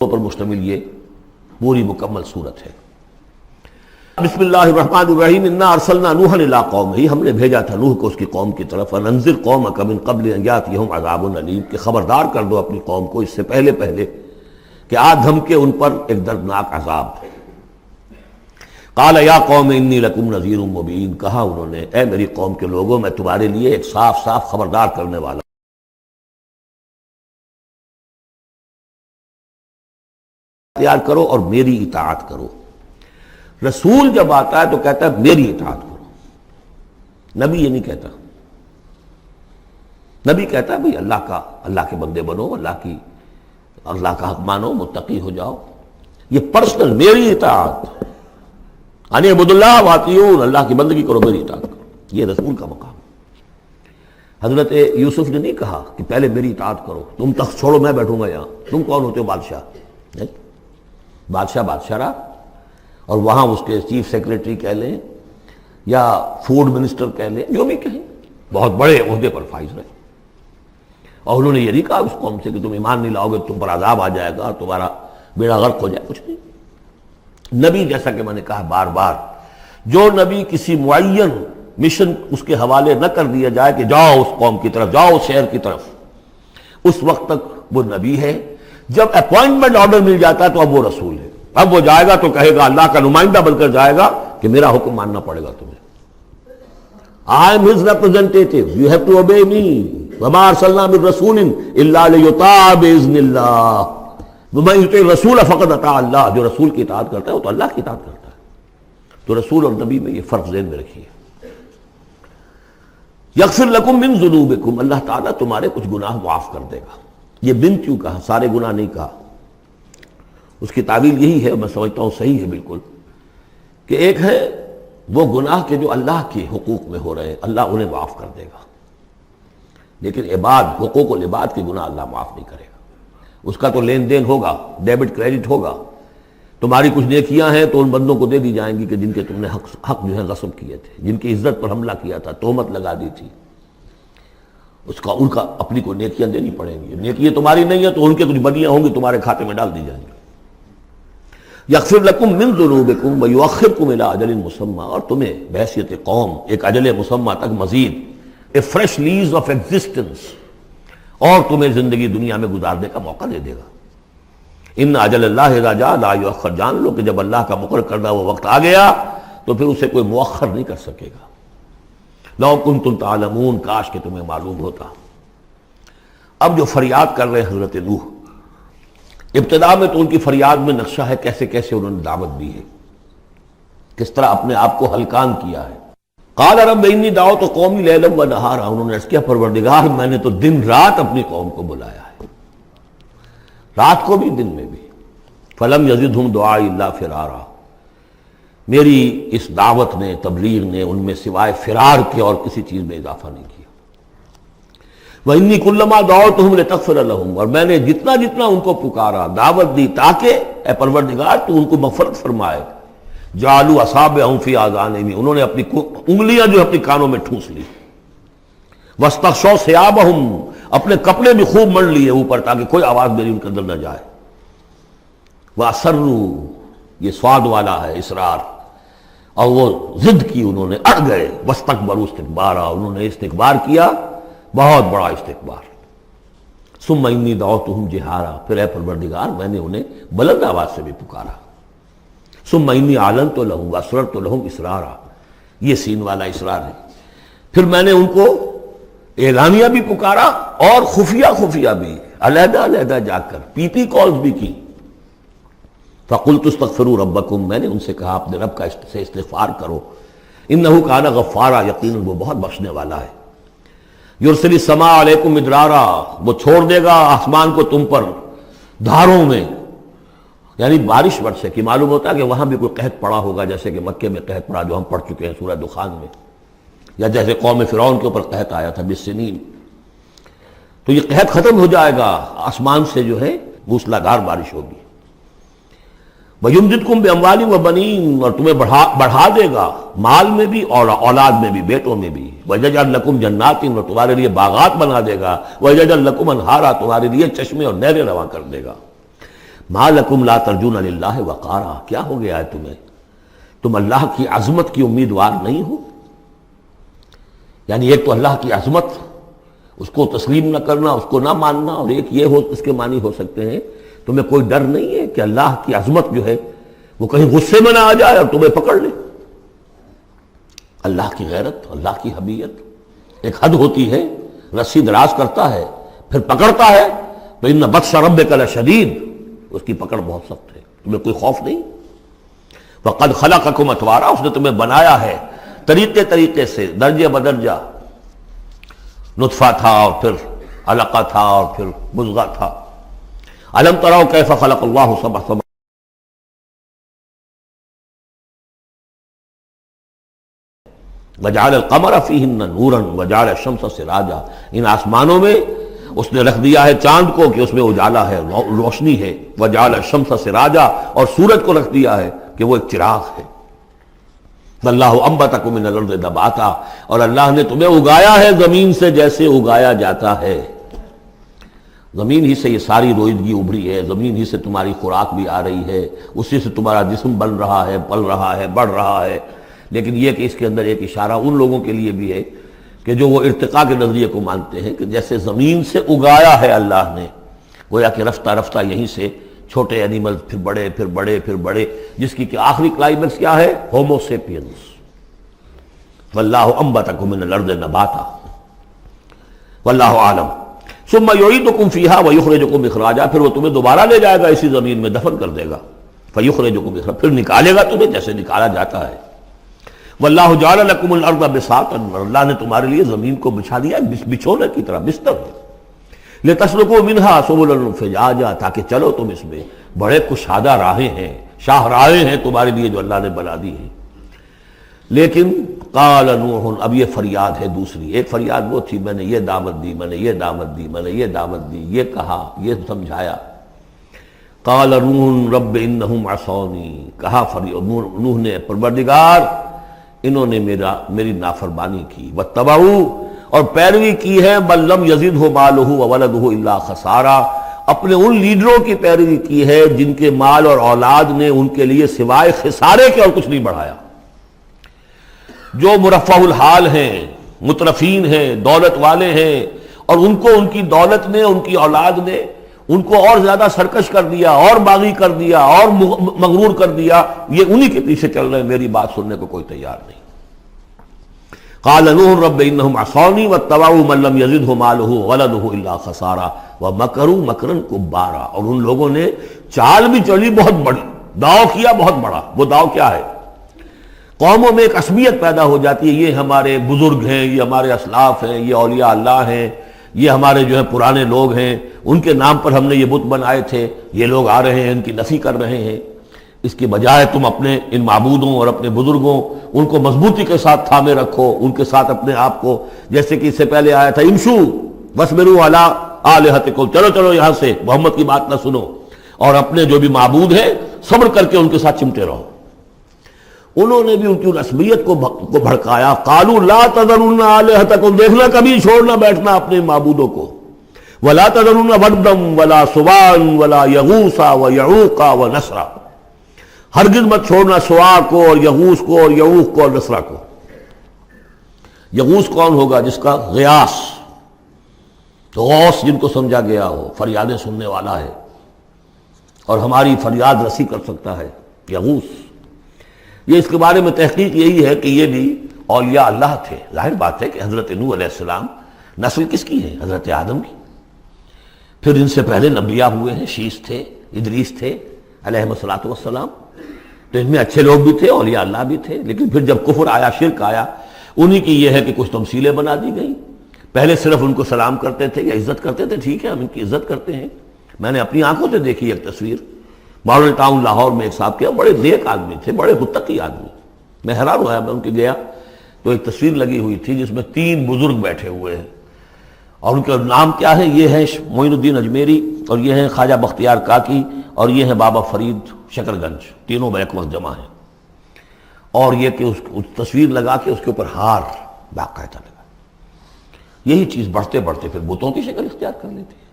پر مشتمل یہ پوری مکمل صورت ہے۔ بسم اللہ الرحمن الرحیم۔ انا ارسلنا نوحا الی قومہ، ہم نے بھیجا تھا نوح کو اس کی قوم کی طرف، انذر قومک من قبل ان یاتیہم عذاب علیم، کہ خبردار کر دو اپنی قوم کو اس سے پہلے کہ آ دھمکے ان پر ایک دردناک عذاب۔ قال یا قوم انی لکم نذیر مبین، کہا انہوں نے اے میری قوم کے لوگوں میں تمہارے لیے ایک صاف صاف خبردار کرنے والا تیار کرو اور میری اطاعت کرو۔ رسول جب آتا ہے تو کہتا ہے میری اطاعت کرو، نبی یہ نہیں کہتا۔ نبی کہتا ہے بھئی اللہ کے بندے بنو، اللہ کا حق مانو، متقی ہو جاؤ۔ یہ پرسنل میری اطاعت، ان اعبدوا اللہ واطیعون، اللہ کی بندگی کرو، میری اطاعت کرو، یہ رسول کا مقام۔ حضرت یوسف نے نہیں کہا کہ پہلے میری اطاعت کرو، تم تخت چھوڑو میں بیٹھوں گا یہاں، تم کون ہوتے ہو بادشاہ؟ نہیں، بادشاہ رہا، اور وہاں اس کے چیف سیکریٹری کہہ لیں یا فوڈ منسٹر کہہ لیں، جو بھی کہیں، بہت بڑے عہدے پر فائز رہے۔ اور انہوں نے یہ نہیں کہا اس قوم سے کہ تم ایمان نہیں لاؤ گے تم پر عذاب آ جائے گا، تمہارا بیڑا غرق ہو جائے، کچھ نہیں۔ نبی جیسا کہ میں نے کہا بار بار، جو نبی کسی معین مشن اس کے حوالے نہ کر دیا جائے کہ جاؤ اس قوم کی طرف، جاؤ اس شہر کی طرف، اس وقت تک وہ نبی ہے۔ جب اپوائنٹمنٹ آرڈر مل جاتا ہے تو اب وہ رسول ہے، اب وہ جائے گا تو کہے گا، اللہ کا نمائندہ بن کر جائے گا کہ میرا حکم ماننا پڑے گا تمہیں۔ I am his representative, you have to obey me. وَمَا أَرْسَلْنَا مِن رَسُولٍ إِلَّا لِيُطَاعَ بِإِذْنِ اللَّهِ وَمَن يُطِعِ الرَّسُولَ فَقَدْ أَطَاعَ اللَّهَ، جو رسول کی اطاعت کرتا ہے وہ تو اللہ کی اطاعت کرتا ہے۔ تو رسول اور نبی میں یہ فرق ذہن میں رکھیے۔ یغفر لکم من ذنوبکم، اللہ تعالیٰ تمہارے کچھ گناہ معاف کر دے گا۔ یہ بن کیوں کہا، سارے گناہ نہیں کہا؟ اس کی تعویل یہی ہے، میں سمجھتا ہوں صحیح ہے بالکل، کہ ایک ہے وہ گناہ کے جو اللہ کے حقوق میں ہو رہے ہیں، اللہ انہیں معاف کر دے گا، لیکن حقوق العباد کے گناہ اللہ معاف نہیں کرے گا۔ اس کا تو لین دین ہوگا، ڈیبٹ کریڈٹ ہوگا، تمہاری کچھ نیکیاں ہیں تو ان بندوں کو دے دی جائیں گی کہ جن کے تم نے حق جو ہے غصب کیے تھے، جن کی عزت پر حملہ کیا تھا، تہمت لگا دی تھی، ان کا اپنی کو نیکیاں دینی پڑیں گی۔ نیکیاں تمہاری نہیں ہیں تو ان کے کچھ بدیاں ہوں گی، تمہارے کھاتے میں ڈال دی جائیں گی۔ یغفر لکم من ذنوبکم ویؤخرکم الی اجل مسمی، اور تمہیں بحیثیت قوم ایک اجل مسمی تک مزید a fresh lease of existence, اور تمہیں زندگی دنیا میں گزارنے کا موقع دے دے گا۔ ان اجل اللہ اذا جاء لا یؤخر، جان لو کہ جب اللہ کا مقرر کردہ وہ وقت آ گیا تو پھر اسے کوئی مؤخر نہیں کر سکے گا۔ لو کنتم تعلمون، کاش کہ تمہیں معلوم ہوتا۔ اب جو فریاد کر رہے ہیں حضرت نوح، ابتدا میں تو ان کی فریاد میں نقشہ ہے کیسے کیسے انہوں نے دعوت دی ہے، کس طرح اپنے آپ کو ہلکان کیا ہے۔ قال رب انی دعوت قومی لیلا و نہارا، انہوں نے عرض کیا پروردگار میں نے تو دن رات اپنی قوم کو بلایا ہے، رات کو بھی دن میں بھی۔ فلم یزدہم دعائی الا فرارا، میری اس دعوت نے، تبلیغ نے ان میں سوائے فرار کے اور کسی چیز میں اضافہ نہیں کیا۔ وَإِنِّي كُلَّمَا دَعَوْتُهُمْ لِتَغْفِرَ لَهُمْ، اور میں نے جتنا ان کو پکارا، دعوت دی تاکہ اے پروردگار تو ان کو مغفرت فرمائے۔ جعلوا اصابعهم فی آذانہم، انہوں نے اپنی انگلیاں جو اپنی کانوں میں ٹھونس لی۔ واستغشوا ثیابہم، اپنے کپڑے بھی خوب مڑ لیے اوپر تاکہ کوئی آواز میری ان کے اندر نہ جائے۔ وَأَصَرُّوا، یہ سواد والا ہے اصرار، اور وہ ضد کی، انہوں نے اڑ گئے۔ واستكبروا استکبارا، انہوں نے استکبار کیا، بہت بڑا استکبار۔ ثم انی دعوتہم جہارا، پھر اے پروردگار میں نے انہیں بلند آواز سے بھی پکارا۔ ثم انی اعلنت لہم واسررت لہم اسرارا، یہ سین والا اسرار ہے۔ پھر میں نے ان کو اعلانیہ بھی پکارا اور خفیہ بھی، علیحدہ جا کر پی کالز بھی کی۔ فقلت استغفروا ربکم، میں نے ان سے کہا اپنے رب کا سے استغفار کرو۔ انہ کان غفارا، یقیناً وہ بہت بخشنے والا ہے۔ یرسل السماء علیکم مدرارا، وہ چھوڑ دے گا آسمان کو تم پر دھاروں میں، یعنی بارش برسے کہ معلوم ہوتا ہے کہ وہاں بھی کوئی قحط پڑا ہوگا، جیسے کہ مکے میں قحط پڑا جو ہم پڑھ چکے ہیں سورہ دخان میں، یا جیسے قوم فرعون کے اوپر قحط آیا تھا بالسنین۔ تو یہ قحط ختم ہو جائے گا، آسمان سے جو ہے موسلادھار بارش ہوگی۔ وَيُمْدِدْكُمْ بِأَمْوَالٍ وَبَنِينَ، اور تمہیں بڑھا دے گا مال میں بھی اور اولاد میں بھی، بیٹوں میں بھی۔ وَيَجْعَلْ لَكُمْ جَنَّاتٍ، اور تمہارے لیے باغات بنا دے گا۔ وَيَجْعَلْ لَكُمْ أَنْهَارًا، تمہارے لیے چشمے اور نہریں رواں کر دے گا۔ ما لکم لا ترجون للہ وقارا، کیا ہو گیا ہے تمہیں، تم اللہ کی عظمت کی امیدوار نہیں ہو؟ یعنی ایک تو اللہ کی عظمت، اس کو تسلیم نہ کرنا، اس کو نہ ماننا، اور ایک یہ ہو، اس کے معنی ہو سکتے ہیں تمہیں کوئی ڈر نہیں ہے کہ اللہ کی عظمت جو ہے وہ کہیں غصے میں نہ آ جائے اور تمہیں پکڑ لے۔ اللہ کی غیرت، اللہ کی حمیت ایک حد ہوتی ہے، رسی دراز کرتا ہے پھر پکڑتا ہے تو ان بطش ربک لشدید، اس کی پکڑ بہت سخت ہے، تمہیں کوئی خوف نہیں۔ وقد خلقکم اطوارا، اس نے تمہیں بنایا ہے طریقے طریقے سے، درجے بدرجہ، نطفہ تھا اور پھر علقہ تھا اور پھر مضغہ تھا۔ الم تروا کیف خلق اللہ سبع سماوات، وجعل القمر فیہن نورا وجعل الشمس سراجا، ان آسمانوں میں اس نے رکھ دیا ہے چاند کو کہ اس میں اجالا ہے، روشنی ہے، وجعل الشمس سراجا، اور سورج کو رکھ دیا ہے کہ وہ ایک چراغ ہے۔ اللہ انبتکم من الارض نباتا، اور اللہ نے تمہیں اگایا ہے زمین سے جیسے اگایا جاتا ہے، زمین ہی سے یہ ساری روئیدگی ابھری ہے، زمین ہی سے تمہاری خوراک بھی آ رہی ہے، اسی سے تمہارا جسم بن رہا ہے، پل رہا ہے، بڑھ رہا ہے۔ لیکن یہ کہ اس کے اندر ایک اشارہ ان لوگوں کے لیے بھی ہے کہ جو وہ ارتقاء کے نظریے کو مانتے ہیں کہ جیسے زمین سے اگایا ہے اللہ نے، گویا کہ رفتہ رفتہ یہیں سے چھوٹے اینیمل پھر بڑے پھر بڑے پھر بڑے، جس کی کہ آخری کلائمیکس کیا ہے؟ Homo sapiens. واللہ انبتکم من الارض نباتا واللہ عالم ثم یعیدکم فیہا ویخرجکم اخراجا، پھر وہ تمہیں دوبارہ لے جائے گا اسی زمین میں، دفن کر دے گا، فیخرجکم اخراجا، پھر نکالے گا تمہیں جیسے نکالا جاتا ہے۔ واللہ جعل لکم الارض بساطا، اللہ نے تمہارے لیے زمین کو بچھا دیا بچھونے کی طرح، بستر ہے، لتسلکوا منہا سبلا فجاجا، تاکہ چلو تم اس میں، بڑے کشادہ راہیں ہیں، شاہ راہیں ہیں تمہارے لیے جو اللہ نے بنا دی ہیں۔ لیکن قال نوح، اب یہ فریاد ہے دوسری، ایک فریاد وہ تھی میں نے یہ دعوت دی، میں نے یہ دعوت دی، میں نے یہ دعوت دی، یہ کہا، یہ سمجھایا۔ قال نوح رب انہم عصونی، کہا نوح نے پروردگار انہوں نے میری نافرمانی کی، واتبعوا، اور پیروی کی ہے، بل لم یزدہ مالہ وولدہ الا خسارا، اپنے ان لیڈروں کی پیروی کی ہے جن کے مال اور اولاد نے ان کے لیے سوائے خسارے کے اور کچھ نہیں بڑھایا۔ جو مرفہ الحال ہیں، مترفین ہیں، دولت والے ہیں، اور ان کو ان کی دولت نے، ان کی اولاد نے ان کو اور زیادہ سرکش کر دیا، اور باغی کر دیا، اور مغرور کر دیا، یہ انہی کے پیچھے چل رہے ہیں، میری بات سننے کو کوئی تیار نہیں۔ قال نوح رب انہم عصونی واتبعوا من لم یزدہ مالہ وولدہ الا خسارا ومکروا مکرا کبارا، اور ان لوگوں نے چال بھی چلی بہت بڑی، داؤ کیا بہت بڑا۔ وہ داؤ کیا ہے؟ قوموں میں ایک عصبیت پیدا ہو جاتی ہے، یہ ہمارے بزرگ ہیں، یہ ہمارے اسلاف ہیں، یہ اولیاء اللہ ہیں، یہ ہمارے جو ہے پرانے لوگ ہیں، ان کے نام پر ہم نے یہ بت بنائے تھے، یہ لوگ آ رہے ہیں ان کی نفی کر رہے ہیں۔ اس کی بجائے تم اپنے ان معبودوں اور اپنے بزرگوں ان کو مضبوطی کے ساتھ تھامے رکھو، ان کے ساتھ اپنے آپ کو، جیسے کہ اس سے پہلے آیا تھا امشو واصبروا علی آلہتکم، چلو چلو یہاں سے، محمد کی بات نہ سنو، اور اپنے جو بھی معبود ہیں صبر کر کے ان کے ساتھ چمٹے رہو۔ انہوں نے بھی ان کی رسمیت کو بھڑکایا، قالوا لا تذرن آلہتکم، دیکھنا کبھی چھوڑنا بیٹھنا اپنے معبودوں کو، ولا تذرن ودا ولا سواعا ولا یغوث ویعوق ونسرا، ہرگز مت چھوڑنا سواع کو اور یغوث کو اور یعوق کو اور نسرا کو۔ یغوث کون ہوگا؟ جس کا غیاث، غوث جن کو سمجھا گیا ہو، فریادیں سننے والا ہے اور ہماری فریاد رسی کر سکتا ہے، یغوث۔ یہ اس کے بارے میں تحقیق یہی ہے کہ یہ بھی اولیاء اللہ تھے۔ ظاہر بات ہے کہ حضرت نوح علیہ السلام نسل کس کی ہے؟ حضرت آدم کی۔ پھر ان سے پہلے نبیاء ہوئے ہیں، شیس تھے، ادریس تھے علیہ الصلوۃ والسلام، تو ان میں اچھے لوگ بھی تھے، اولیاء اللہ بھی تھے۔ لیکن پھر جب کفر آیا، شرک آیا، انہی کی یہ ہے کہ کچھ تمثیلیں بنا دی گئیں۔ پہلے صرف ان کو سلام کرتے تھے یا عزت کرتے تھے، ٹھیک ہے ہم ان کی عزت کرتے ہیں۔ میں نے اپنی آنکھوں سے دیکھی ایک تصویر، ماڈل ٹاؤن لاہور میں ایک صاحب کے بڑے نیک آدمی تھے، بڑے متقی آدمی، میں حیران ہوا، میں ان کے گیا تو ایک تصویر لگی ہوئی تھی جس میں 3 بزرگ بیٹھے ہوئے ہیں، اور ان کا نام کیا ہے؟ یہ ہے معین الدین اجمیری، اور یہ ہیں خواجہ بختیار کاکی، اور یہ ہیں بابا فرید شکر گنج، تینوں بیک وقت جمع ہیں۔ اور یہ کہ اس تصویر لگا کے اس کے اوپر ہار باقاعدہ لگا۔ یہی چیز بڑھتے بڑھتے پھر بتوں کی شکل اختیار کر لیتی ہے۔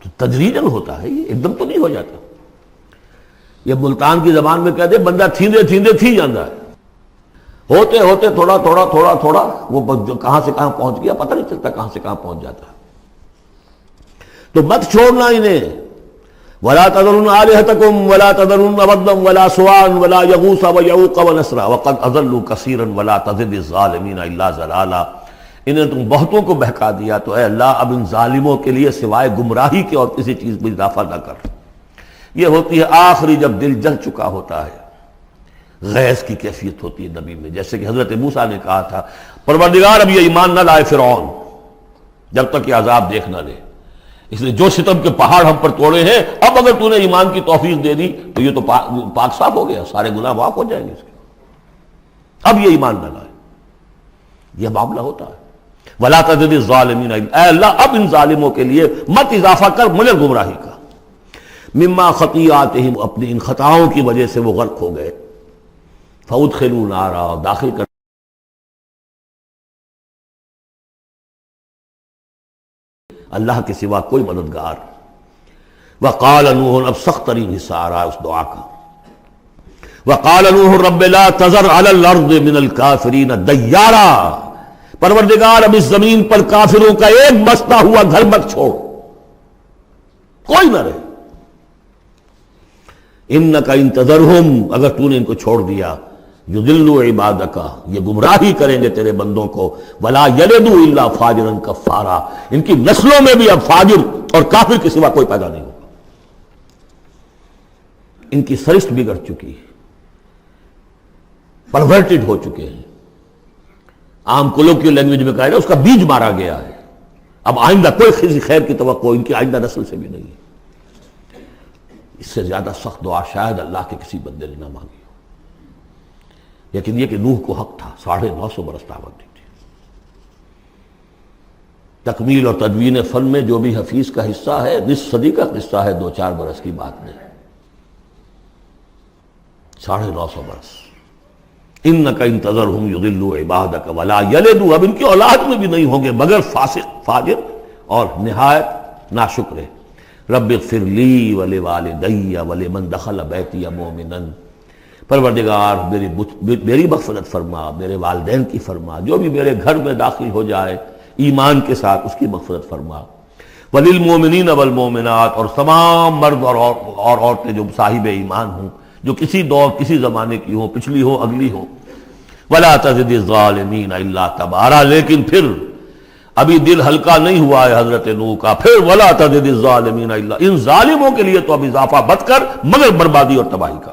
تو تدریجاً ہوتا ہے، یہ ایک دم تو نہیں ہو جاتا. یہ ملتان کی زبان میں کہتے ہیں بندہ تھیندے تھیندے تھی جاتا ہے، ہوتے ہوتے تھوڑا تھوڑا تھوڑا تھوڑا وہ کہاں سے کہاں پہنچ گیا پتہ نہیں چلتا کہاں سے کہاں پہنچ جاتا ہے. تو مت چھوڑنا انہیں. ولا تذرن آلہتکم ولا تذرن ودا ولا سواعا ولا یغوث ویعوق ونسرا وقد اضلوا کثیرا ولا تزد الظالمین الا ضلالا. انہیں تم بہتوں کو بہکا دیا تو اے اللہ اب ان ظالموں کے لیے سوائے گمراہی کے اور کسی چیز میں اضافہ نہ کر. یہ ہوتی ہے آخری جب دل جل چکا ہوتا ہے، غیظ کی کیفیت ہوتی ہے نبی میں، جیسے کہ حضرت موسیٰ نے کہا تھا پروردگار اب یہ ایمان نہ لائے فرعون جب تک یہ عذاب دیکھ نہ لے، اس لیے جو ستم کے پہاڑ ہم پر توڑے ہیں اب اگر تو نے ایمان کی توفیق دے دی تو یہ تو پاک صاف ہو گیا، سارے گناہ معاف ہو جائیں گے اس کے، اب یہ ایمان نہ لائے. یہ معاملہ ہوتا ہے. ولا تزد الظالمین، اے اللہ اب ان ظالموں کے لیے مت اضافہ کر مگر گمراہی کا. مما خطیئاتہم، اپنی ان خطاؤں کی وجہ سے وہ غرق ہو گئے. فادخلوا نارا، داخل کر اللہ کے سوا کوئی مددگار. وقال نوح، اب سخت ترین حصہ آ رہا ہے اس دعا کا. وقال نوح رب لا تذر علی الارض من الکافرین دیارا، پروردگار اب اس زمین پر کافروں کا ایک بستا ہوا گھر مت چھوڑ، کوئی نہ رہے. انک ان تذرہم، اگر تو نے ان کو چھوڑ دیا، یضلوا عبادک، یہ گمراہی کریں گے تیرے بندوں کو. ولا یلدوا الا فاجرا کفارا، ان کی نسلوں میں بھی اب فاجر اور کافر کے سوا کوئی پیدا نہیں ہوگا. ان کی سرشت بگڑ چکی ہے، پرورٹڈ ہو چکے ہیں. عام کولوکیل لینگویج میں کہا جائے اس کا بیج مارا گیا ہے. اب آئندہ کوئی کسی خیر کی توقع ان کی آئندہ نسل سے بھی نہیں ہے. اس سے زیادہ سخت دعا شاید اللہ کے کسی بندے نے نہ مانگی ہو. لیکن یہ کہ نوح کو حق تھا، 950 برس دعوت دی تھی. تکمیل اور تدوین فن میں جو بھی حفیظ کا حصہ ہے، نصف صدی کا قصہ ہے، 2-4 برس کی بات نہیں، 950 برس. انک ان تذرہم یضلوا عبادک ولا یلدوا، اب ان کی اولاد میں بھی نہیں ہوں گے مگر فاسق، فاجر اور نہایت ناشکر. رب اغفر لی ولوالدی ولمن دخل بیتی مؤمنا، پروردگار میری مغفرت فرما، میرے والدین کی فرما، جو بھی میرے گھر میں داخل ہو جائے ایمان کے ساتھ اس کی مغفرت فرما. وللمؤمنین والمؤمنات، اور تمام مرد اور عورتیں جو صاحب ایمان ہوں، جو کسی دور کسی زمانے کی ہوں، پچھلی ہو اگلی ہو. ولا تزد الظالمین الا تبارا، لیکن پھر ابھی دل ہلکا نہیں ہوا ہے حضرت نوح کا. پھر ولا تزد الظالمین الا، ان ظالموں کے لیے تو اب اضافہ مت کر مگر بربادی اور تباہی کا.